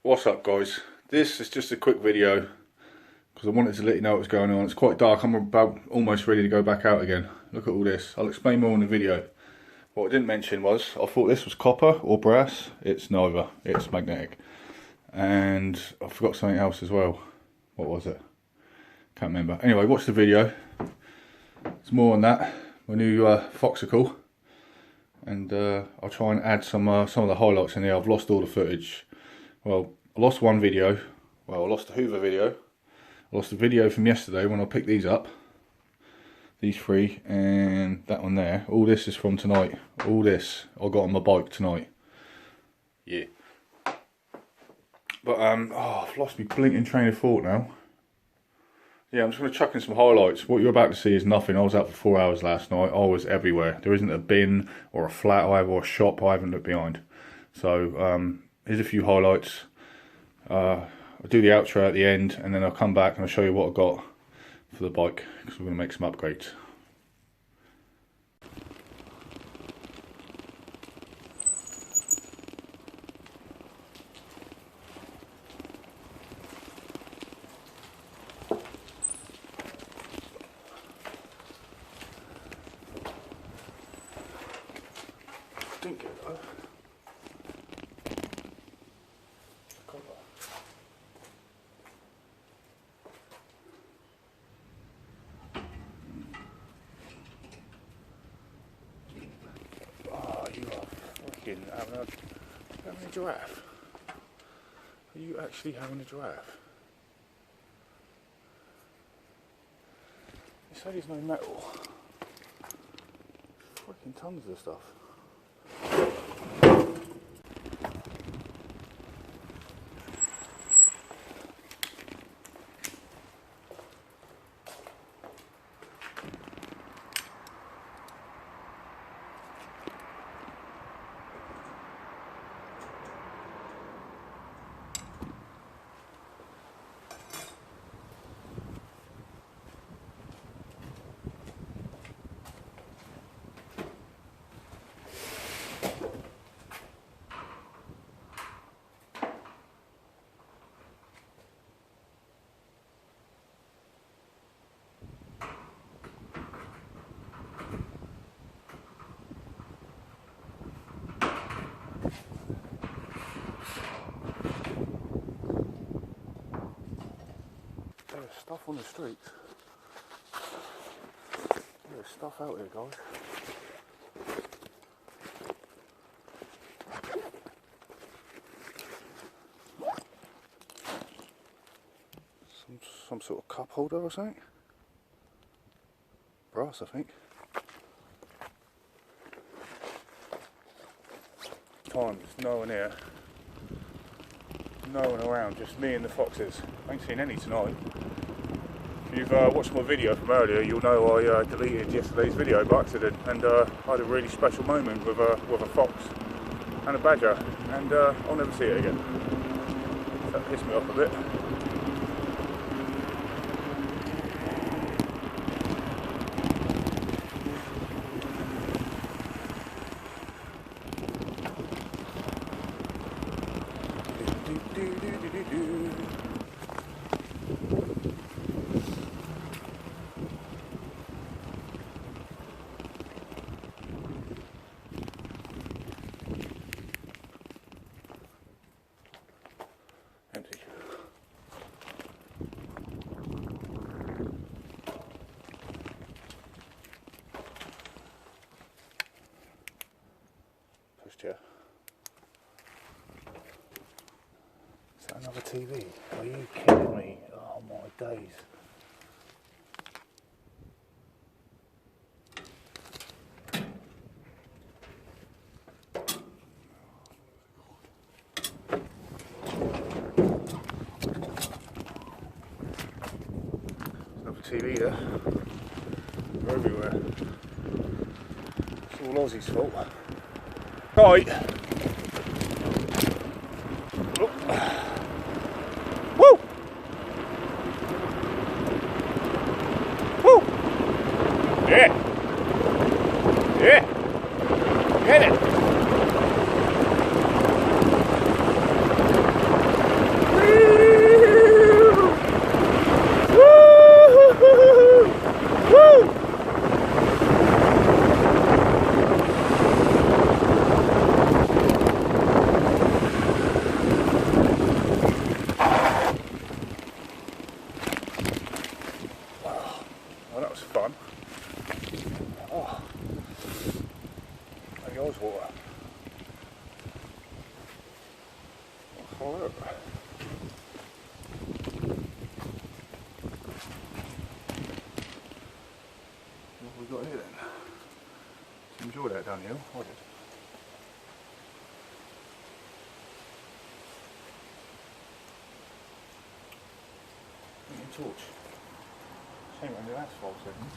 What's up, guys? This is just a quick video because I wanted to let you know what's going on. It's quite dark. I'm about almost ready to go back out again. Look at all this. I'll explain more in the video. What I didn't mention was I thought this was copper or brass. It's neither. It's magnetic. And I forgot something else as well. What was it? Can't remember. Anyway, watch the video. There's more on that. My new Foxcycle. And I'll try and add some of the highlights in there. I've lost all the footage. Well, I lost one video. Well, I lost the Hoover video. I lost the video from yesterday when I picked these up. These three and that one there. All this is from tonight. All this I got on my bike tonight. Yeah. But I've lost my blinking train of thought now. Yeah, I'm just going to chuck in some highlights. What you're about to see is nothing. I was out for 4 hours last night. I was everywhere. There isn't a bin or a flat or a shop I haven't looked behind. So here's a few highlights. I'll do the outro at the end and then I'll come back and I'll show you what I got for the bike because we're going to make some upgrades. Didn't get it though. Having a giraffe? Are you actually having a giraffe? You say there's no metal. Freaking tons of stuff. There's stuff on the streets. There's stuff out here, guys. Some sort of cup holder or something. Brass, I think. Times, no one here. No one around, just me and the foxes. I ain't seen any tonight. If you've watched my video from earlier, you'll know I deleted yesterday's video by accident, and I had a really special moment with a fox and a badger, and I'll never see it again. That pissed me off a bit. Empty. Pushchair. Is that another TV? Are you kidding me? Oh my days. TV there. They're everywhere. It's all Aussie's fault. Right. Oh. Woo! Woo! Yeah! Yeah! Get it! follow it. What have we got here then? Enjoy that down here. I did. Torch. Same under asphalt seconds.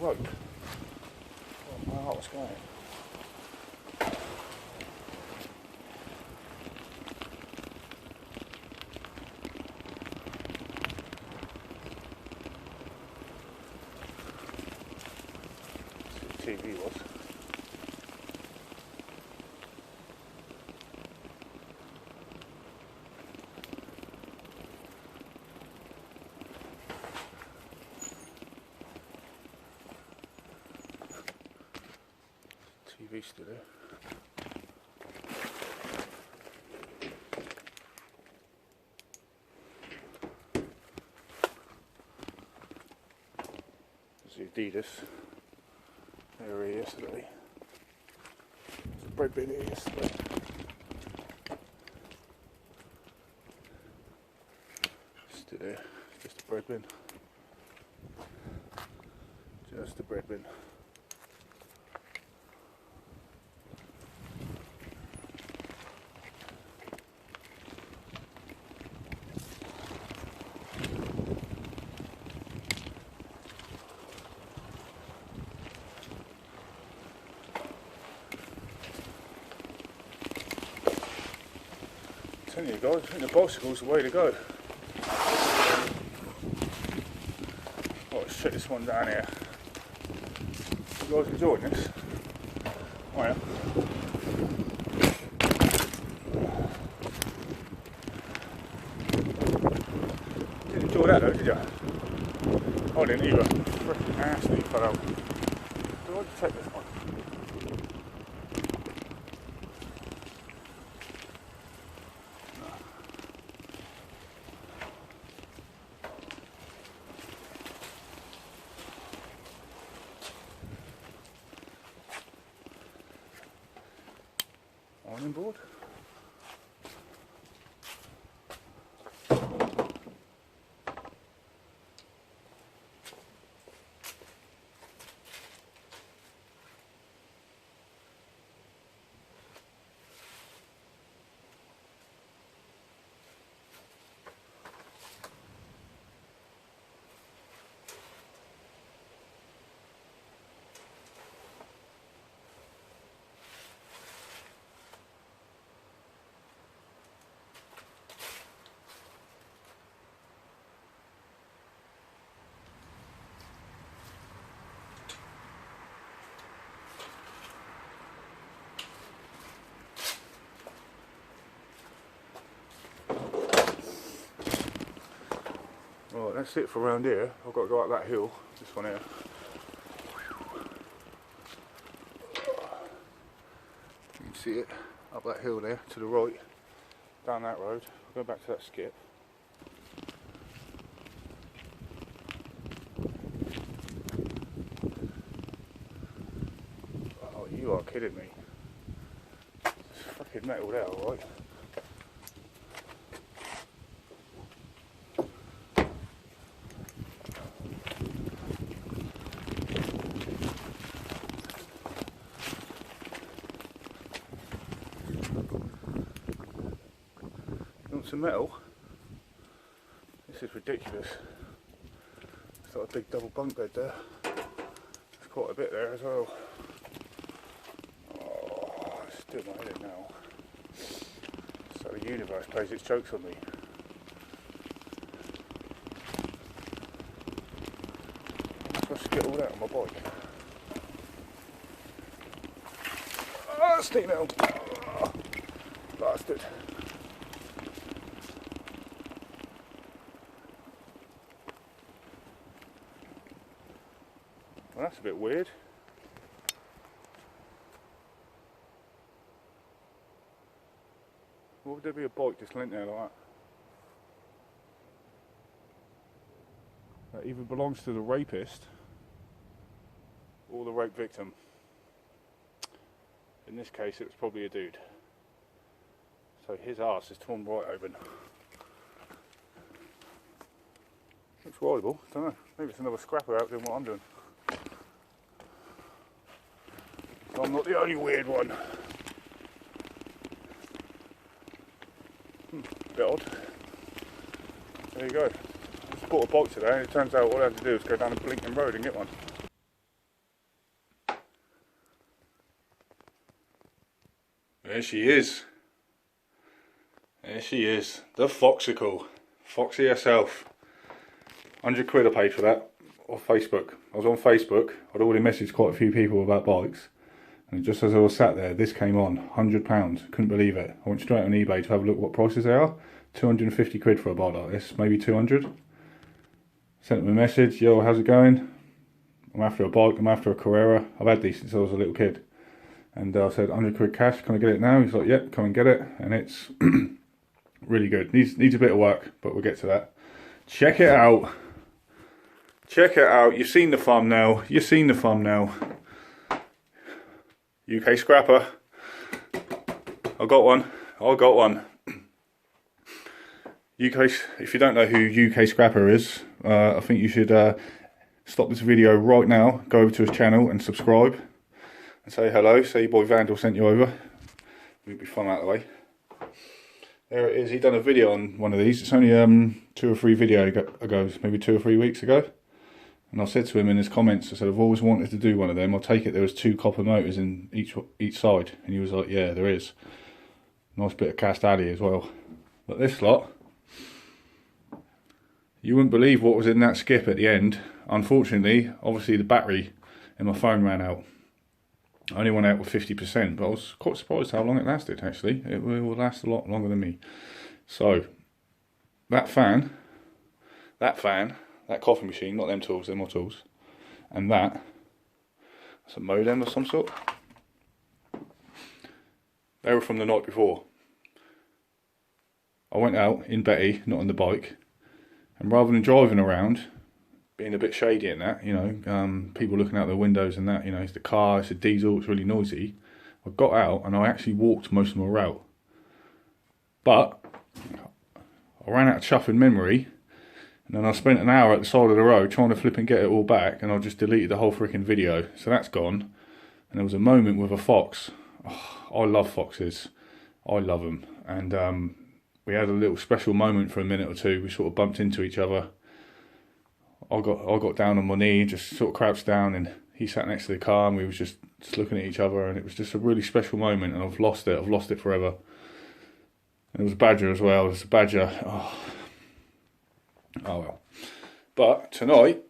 Rope. Oh, my heart's going. TV was. TV still there. There's the Adidas. They were here yesterday. There's a bread bin here yesterday. Still there. Just a bread bin. Just a bread bin. I'm telling you guys, I think the bicycle's the way to go. Oh, let's check this one down here. You guys enjoying this? Oh yeah. Didn't enjoy that though, did you? I didn't either. Freaking ass that you fell out. Do I check this one? On board. Right, that's it for around here. I've got to go up that hill, this one here. You can see it, up that hill there, to the right, down that road. I'll go back to that skip. Oh, you are kidding me. It's freaking metal there, alright. Some metal. This is ridiculous. It's got a big double bunk bed there. There's quite a bit there as well. Oh, it's doing my head in now. So the universe plays its jokes on me. Let's get all that on my bike. Ah, steam now. Oh, bastard. Well, that's a bit weird. Why would there be a bike just lent there like that? That either belongs to the rapist or the rape victim. In this case it was probably a dude. So his arse is torn right open. Looks rideable, I don't know. Maybe it's another scrapper out doing what I'm doing. So I'm not the only weird one. Bit odd. There you go. Just bought a bike today and it turns out all I had to do is go down a blinking road and get one. There she is. There she is. The Foxcycle. Foxy herself. 100 quid I paid for that off Facebook. I was on Facebook. I'd already messaged quite a few people about bikes. And just as I was sat there, this came on. £100. Couldn't believe it. I went straight on eBay to have a look what prices they are. 250 quid for a bike like this. Maybe 200. Sent them a message. Yo, how's it going? I'm after a bike. I'm after a Carrera. I've had these since I was a little kid. And I said, 100 quid cash. Can I get it now? He's like, yep, come and get it. And it's really good. Needs a bit of work, but we'll get to that. Check it out. Check it out. You've seen the thumbnail. You've seen the thumbnail. UK scrapper. I got one. I got one. UK. If you don't know who UK Scrapper is, I think you should stop this video right now. Go over to his channel and subscribe, and say hello. Say your boy Vandal sent you over. We'll be fun out of the way. There it is. He done a video on one of these. It's only 2 or 3 videos ago, maybe 2 or 3 weeks ago. And I said to him in his comments, I said, I've always wanted to do one of them. I'll take it there was 2 copper motors in each side. And he was like, yeah, there is. Nice bit of cast alley as well. But this lot, you wouldn't believe what was in that skip at the end. Unfortunately, obviously the battery in my phone ran out. I only went out with 50%, but I was quite surprised how long it lasted actually. It will last a lot longer than me. So, that fan, that coffee machine, not them tools, they're my tools, and that's a modem of some sort. They were from the night before. I went out in Betty, not on the bike, and rather than driving around, being a bit shady in that, you know, people looking out their windows and that, you know, it's the car, it's a diesel, it's really noisy. I got out and I actually walked most of my route. But I ran out of chuff in memory, and then I spent an hour at the side of the road trying to flip and get it all back, and I just deleted the whole freaking video. So that's gone. And there was a moment with a fox. Oh, I love foxes. I love them. And we had a little special moment for a minute or two. We sort of bumped into each other. I got down on my knee, just sort of crouched down, and he sat next to the car, and we was just looking at each other, and it was just a really special moment, and I've lost it forever. And it was a badger as well. It was a badger. Oh well. But tonight,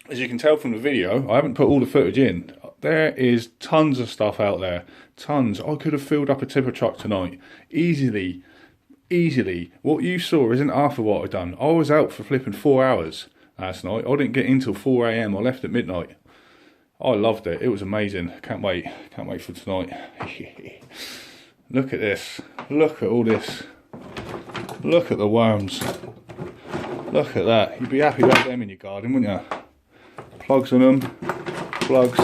as you can tell from the video, I haven't put all the footage in. There is tons of stuff out there. Tons. I could have filled up a tipper truck tonight. Easily. What you saw isn't half of what I've done. I was out for flipping 4 hours last night. I didn't get in till 4 AM. I left at midnight. I loved it. It was amazing. Can't wait for tonight. Look at this. Look at all this. Look at the worms. Look at that. You'd be happy to have them in your garden, wouldn't you? Plugs on them. Plugs.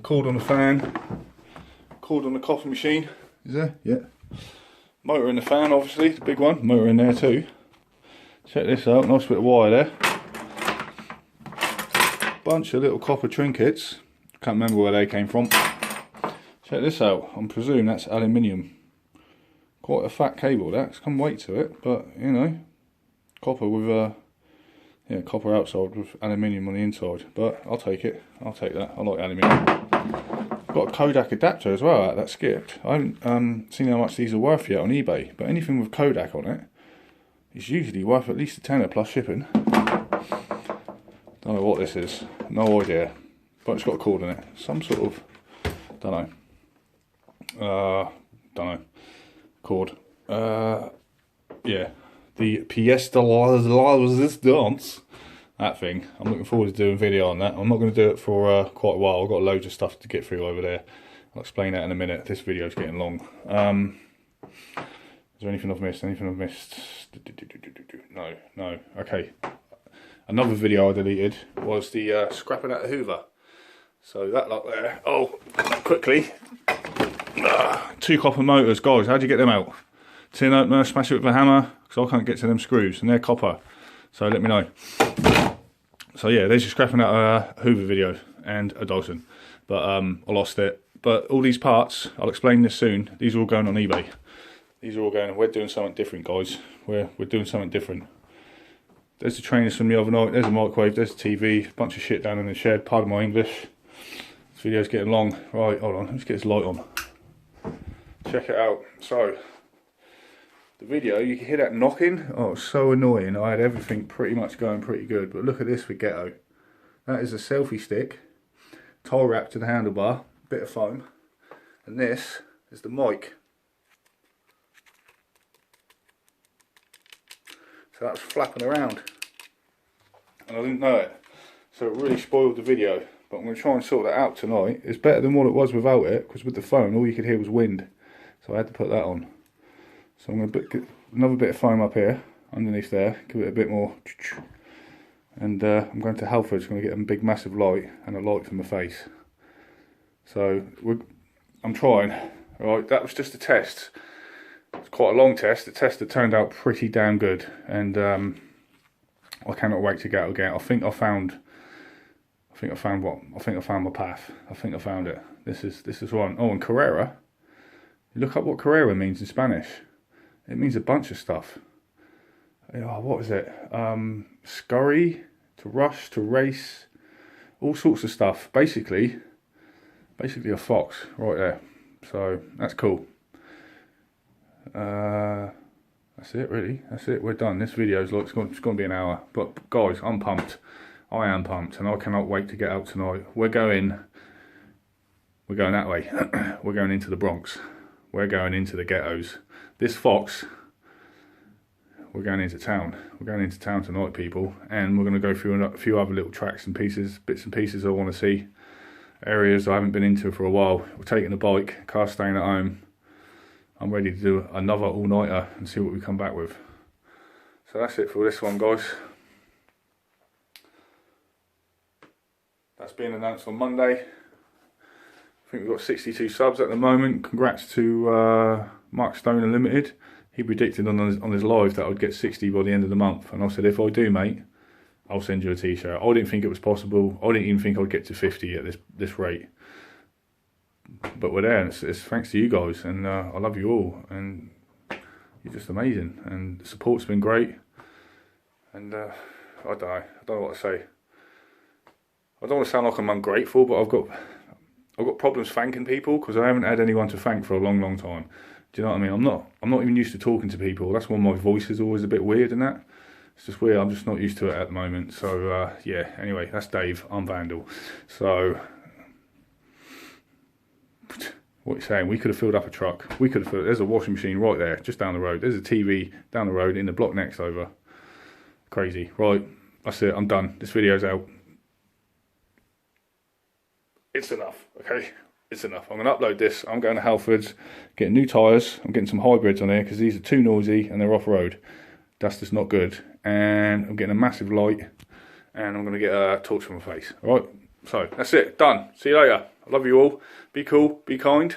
Cord on the fan. Cord on the coffee machine. Is there? Yeah. Motor in the fan, obviously. The big one. Motor in there too. Check this out. Nice bit of wire there. Bunch of little copper trinkets. Can't remember where they came from. Check this out. I presume that's aluminium. Quite a fat cable, that's come weight to it, but you know, copper with copper outside with aluminium on the inside. But I'll take it. I'll take that. I like aluminium. Got a Kodak adapter as well that skipped. I haven't seen how much these are worth yet on eBay, but anything with Kodak on it is usually worth at least a tenner plus shipping. Don't know what this is, no idea, but it's got a cord in it, some sort of, don't know, cord. Yeah, the pièce de résistance, that thing. I'm looking forward to doing a video on that. I'm not going to do it for quite a while. I've got loads of stuff to get through over there. I'll explain that in a minute. This video's getting long. Is there anything I've missed? Anything I've missed? No. Okay. Another video I deleted was the scrapping out the Hoover. So that lot there. Oh, quickly. 2 copper motors, guys. How'd you get them out? Tin opener, smash it with a hammer, because I can't get to them screws, and they're copper. So let me know. So yeah, there's your scrapping out a Hoover video and a Dyson, but I lost it. But all these parts, I'll explain this soon. These are all going on eBay. These are all going. We're doing something different, guys. We're doing something different. There's the trainers from the other night. There's a microwave. There's a TV. A bunch of shit down in the shed. Pardon my English. This video's getting long. Right, hold on. Let's get this light on. Check it out. So the video, you can hear that knocking. Oh, it's so annoying. I had everything pretty much going pretty good, but look at this for ghetto. That is a selfie stick, tie wrap to the handlebar, bit of foam, and this is the mic. So that's flapping around, and I didn't know it, so it really spoiled the video. But I'm going to try and sort that out tonight. It's better than what it was without it, because with the phone all you could hear was wind, so I had to put that on. So I'm going to put another bit of foam up here underneath there, give it a bit more, and I'm going to Halford's, going to get a big massive light and a light for my face. So I'm trying. Right, that was just a test. It's quite a long test. The test that turned out pretty damn good, and I cannot wait to get out again. I think I found my path. I think I found it. This is one. Oh, and Carrera. Look up what Carrera means in Spanish. It means a bunch of stuff. Oh, what is it? Scurry, to rush, to race, all sorts of stuff. Basically a fox right there. So that's cool. That's it really. That's it. We're done. This video's like it's going to be an hour. But guys, I'm pumped. I am pumped, and I cannot wait to get out tonight. We're going that way. We're going into the Bronx. We're going into the ghettos. This Fox, we're going into town. We're going into town tonight, people, and we're going to go through a few other little tracks and pieces, bits and pieces I want to see. Areas I haven't been into for a while. We're taking the bike, car staying at home. I'm ready to do another all-nighter and see what we come back with. So that's it for this one, guys. That's been announced on Monday. I think we've got 62 subs at the moment. Congrats to Mark Stone Unlimited. He predicted on his live that I'd get 60 by the end of the month, and I said, if I do, mate, I'll send you a t-shirt. I didn't think it was possible. I didn't even think I'd get to 50 at this rate. But we're there, and it's thanks to you guys, and I love you all, and you're just amazing, and the support's been great, and I don't know what to say. I don't want to sound like I'm ungrateful, but I've got problems thanking people, because I haven't had anyone to thank for a long time. Do you know what I mean? I'm not even used to talking to people. That's why my voice is always a bit weird and that. It's just weird. I'm just not used to it at the moment. So yeah. Anyway, that's Dave. I'm Vandal. So what are you saying? We could have filled up a truck. We could have filled. There's a washing machine right there, just down the road. There's a TV down the road in the block next over. Crazy. Right. That's it. I'm done. This video's out. It's enough. Okay. It's enough. I'm going to upload this. I'm going to Halford's, getting new tyres. I'm getting some hybrids on here because these are too noisy and they're off-road. That's just not good. And I'm getting a massive light, and I'm going to get a torch for my face. Alright, so that's it. Done. See you later. I love you all. Be cool. Be kind.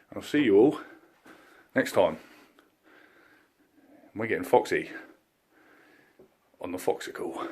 And I'll see you all next time. We're getting foxy on the Foxcycle.